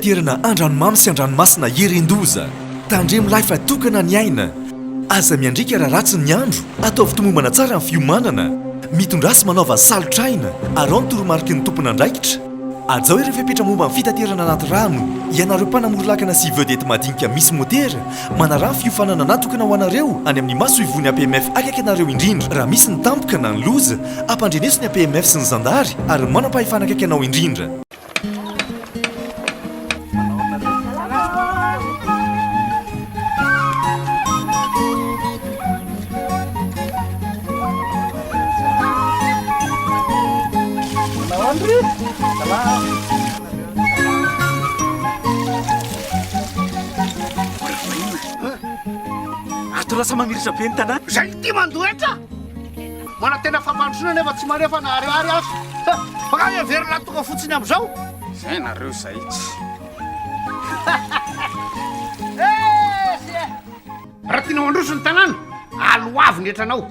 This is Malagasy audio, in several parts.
fitaterana andranomamy sy andranomasina herendoza tandremo lahy fa tokana ny aina aza miandrika raha ratsy ny andro atao fitomombana tsara ny fiomanana mitondrasy manaova salotraina arao ny toromarika ny tompona andraikitra azao ireo fepetra momba ny fitaterana anaty rano ianareo mpanamory-lakana sy vedety madinika misy motera manarano fiofanana natokana ho anareo any amin'ny maso ivony APMF akaiky anareo indrindra raha misy ny tampoka na ny loza ampandreneso ny APMF sy ny zandary ary manam-pahefana akaiky anao indrindra. Lasa mamiritra be ny tanàna zay ty mandoetra mana tena fampandrosona nefa tsy manefa na ariary azy baka everina tonga fotsiny am'izao zay nareo zay tsy raha tianao androso ny tanàna aloavy ny etranao.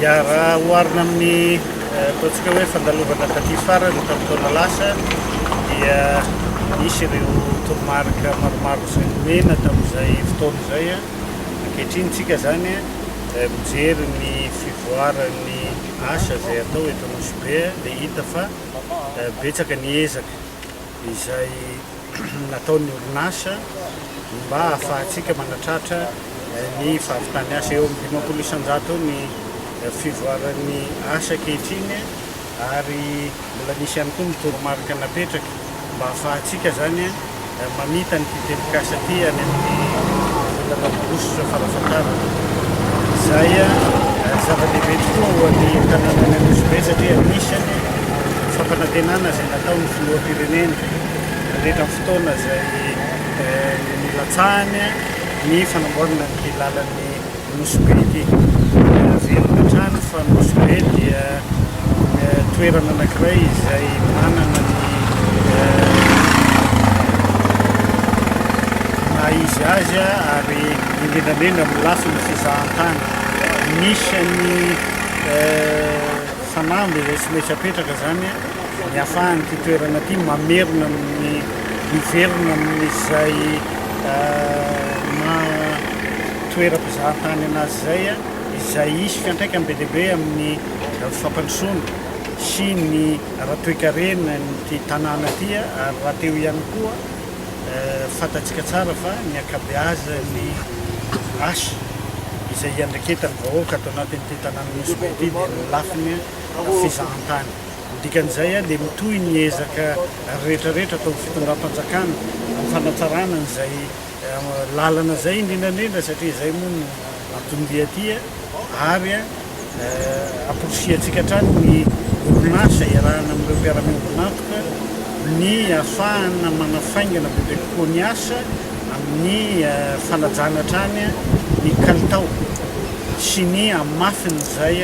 Raha oharina amin'ny ataontsika hoe fandalovana taty farany tamin'ny taona lasa dia misy ireo toromarika maromaro izay nomena tamin'izay fotoana izay ankehitriny tsika zany mijery ny fivoarany asa izay atao eto Anosibe dia hita fa betsaka ny ezaka izay nataon'ny orinasa mba ahafahantsika manatratra ny fahavitany asa eo amin'ny 50,000 ny fivoarany asa ankehitriny ary mbola nisy ihany koa ny toromarika napetraka mba ahafahantsika zany mamita ny titebikasa ty any amin'ny volana farafahatarana. Izay zava-dehibe tokoa ho an'ny tanànan'ny Anosibe satria anisany fampanantenana izay nataon'ny filoham-pirenena rehetra amin'ny fotoana izay nilatsahany ny fanamboarana ny lalan'ny Anosibe ity. Velona trano fa Anosibe dia toerana anankiray izay manana ny na izy azy ary indrindrandrindra amin'ny lafiny fizahantany. Misy ny fanamby izay tsy maintsy apetraka zany ny ahafahany ty toerana ty mamerina amin'ny miverina amin'izay toeram-pizahantany anazy zay izay isy fiantraikany be dehibe amin'ny fampandrosoana sy ny raha toe-karena ty tanàna ty ary raha teo ihany koa fantatsika tsara fa ny akabeazany asa izay iandraketany vahoaka atao anatin'ity tanàna Anosibe ity dia ny lafiny fizahantany. dikan'izay a dia mitohy ny ezaka rehetrarehetra atao fitondram-panjakana amin'ny fanatsarana n'izay lalana zay indrindrandrindra satria zay moa no atondia aty ary ampirosiantsika hatrany ny orinasa iarahana amin'ireo mpiara-miombonatoka ny ahafahana manafaingana bebe kokoa ny asa amin'ny fanajana hatrany ny kalitao sy ny amafiny zay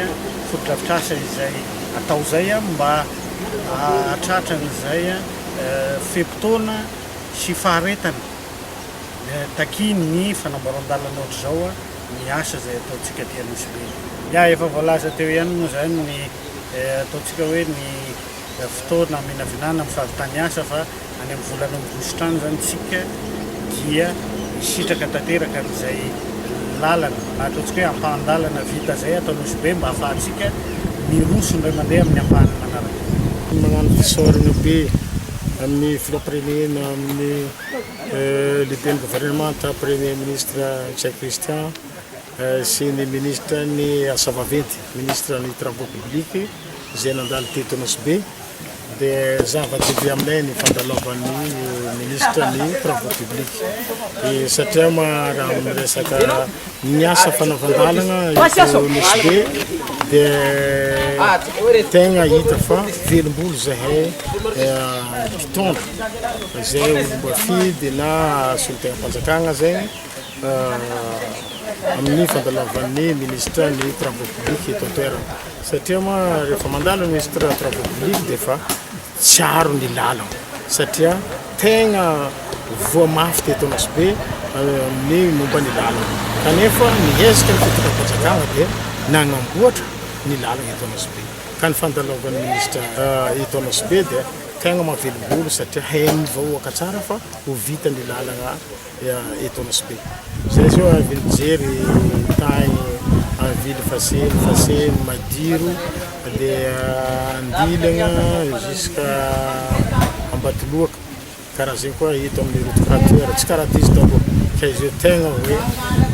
fotodrafitrasa izay atao zay mba atratranyzay fepotona sy faharetana taky ny fanamboaran-dalana ohatra zao ny asa zay ataotsika ty Anosibe. Efa voalaza teo ihany moa zany ny ataotsika hoe ny fotoana minavinana amin'ny fahavitany asa fa any amin'ny volana aogositra any zany tsika dia sitraka tanteraka amin'izay lalana na ataotsika hoe ampahan-dalana vita zay atao Anosibe mba ahafahantsika miroso indray mandeha amin'ny ampahany manaraka. Magnano fisaorana be amin'ny filoam-pirenena amin'ny lehiben'ny gouvernemanta premier ministre Jacques Christian sy ny ministre ny asa vaventy ministre ny travaux publics izay nandalo teto Anosibe dia zava-dehibe aminay ny fandalovan'ny ministre ny travaux publics satria raha amin'ny resaka ny asa fanavan-dalana eto Anosibe dia tegna hita fa velombolo zahay mpitondra zay olombafidy na solotegna-panjakana zay amin'ny fandalovan'ny ministre ny travaux publics eto an-toerana satria rehefa mandalo ny ministre travaux publics dia fa tsiaro ny lalana satria tegna voamafy teto Anosibe amin'ny momba ny lalana kanefa nihezika ny fotodrafitrasa dia nagnamboatra ny lalana eto Anosibe ka ny fandalovan'ny ministre eto Anosibe dia tegna mahavelombolo satria hainy vahoaka tsara fa ho vita ny lalana eto Anosibe. Zay zao avy nijery tany vily faseny madiro dia andilana jusqu'à Ambatoloaka karaha zay koa eto amin'ny route tsy karaha ty izy daholo ka izy io tegna hoe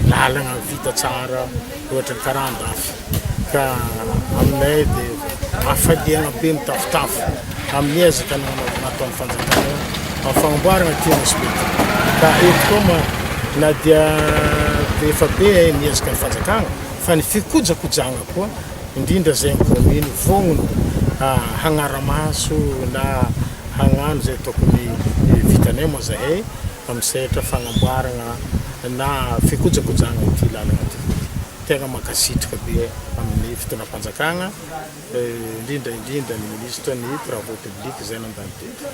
lalana vita tsara ohatra ny karaha andafy ka aminay dia afaliana be mitafotafo amin'ny ezaka nataon'ny fanjakana amin'ny fagnamboarana ty Anosibe ka eto koa na dia efa be niezaka ny fanjakana fa ny fikojakojana koa indrindra zay ny commune vognona hagnara-maso na hagnano zay tokony vitanay moa zahay amin'ny sehatra fagnamboarana na fikojakojana ty lalana ty tegna makasitraka be amin'ny fitondram-panjakana indrindra ny ministre ny travaux publics zay nandalo teto.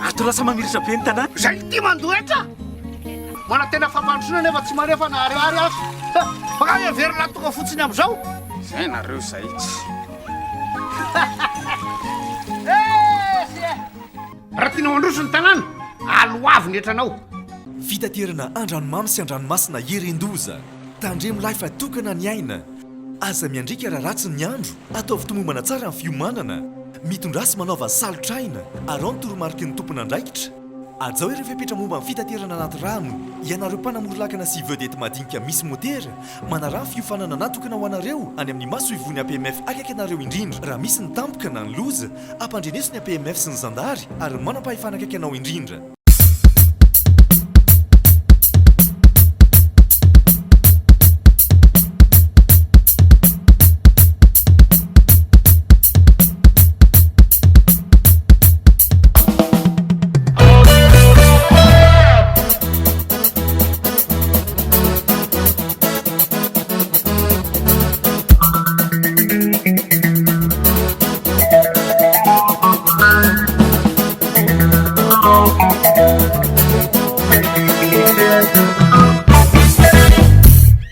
ato lasa mamiritra be ny tanàna. Zay ty mandoetra mana tena fampandrosoana nefa tsy marefa na ariary azy fakany verina tonga fotsiny am'izao. Zay nareo zahitsy. Raha tianao androso ny tanàna aloavy ny etranao. fitaterana andranomamy sy andranomasina iren-doza tandremo laifa tokana ny aina aza miandrika raha ratsy ny andro ataovy tomombana tsara ny fiomanana mitondrasy manaova salotraina arao ny toromarika ny tompona andraikitra ajao ireo fepetra momba ny fitaterana anaty rano ianareo mpanamorolakana sy vedety madinika misy motera manarah ny fiofanana natokana ho anareo any amin'ny maso ivony APMF akaiky anareo indrindra raha misy ny tampoka na ny loza ampandreneso ny APMF sy ny zandary ary manam-pahefana akaiky anao indrindra